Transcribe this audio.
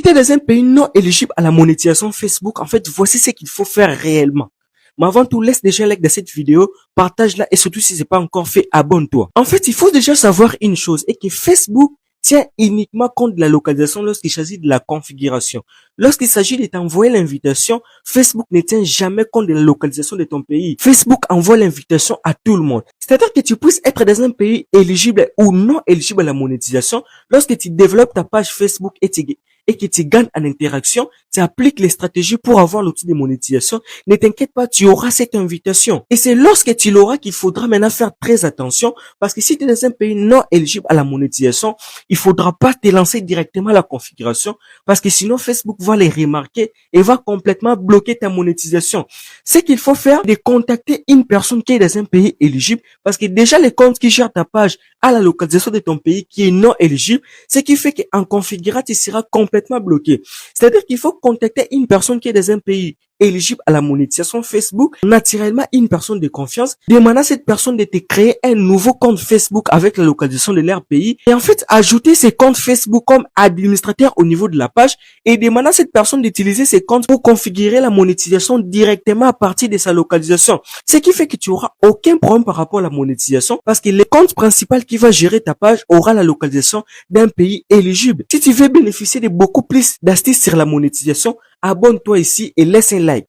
Si tu es dans un pays non éligible à la monétisation Facebook, en fait, voici ce qu'il faut faire réellement. Mais avant tout, laisse déjà un like de cette vidéo, partage-la et surtout si c'est pas encore fait, abonne-toi. En fait, il faut déjà savoir une chose et que Facebook tient uniquement compte de la localisation lorsqu'il s'agit de la configuration. Lorsqu'il s'agit de t'envoyer l'invitation, Facebook ne tient jamais compte de la localisation de ton pays. Facebook envoie l'invitation à tout le monde. C'est-à-dire que tu puisses être dans un pays éligible ou non éligible à la monétisation, lorsque tu développes ta page Facebook et que tu gagnes en interaction, tu appliques les stratégies pour avoir l'outil de monétisation, ne t'inquiète pas, tu auras cette invitation. Et c'est lorsque tu l'auras qu'il faudra maintenant faire très attention, parce que si tu es dans un pays non éligible à la monétisation, il faudra pas te lancer directement à la configuration, parce que sinon Facebook va les remarquer et va complètement bloquer ta monétisation. Ce qu'il faut faire, c'est de contacter une personne qui est dans un pays éligible, parce que déjà les comptes qui gèrent ta page à la localisation de ton pays qui est non éligible, ce qui fait qu'en configurant, tu seras complètement bloqué. C'est-à-dire qu'il faut contacter une personne qui est dans un pays éligible à la monétisation Facebook, naturellement une personne de confiance, demander à cette personne de te créer un nouveau compte Facebook avec la localisation de leur pays et en fait ajouter ces comptes Facebook comme administrateur au niveau de la page et demander à cette personne d'utiliser ces comptes pour configurer la monétisation directement à partir de sa localisation. Ce qui fait que tu auras aucun problème par rapport à la monétisation parce que le compte principal qui va gérer ta page aura la localisation d'un pays éligible. Si tu veux bénéficier de beaucoup plus d'astuces sur la monétisation, abonne-toi ici et laisse un like.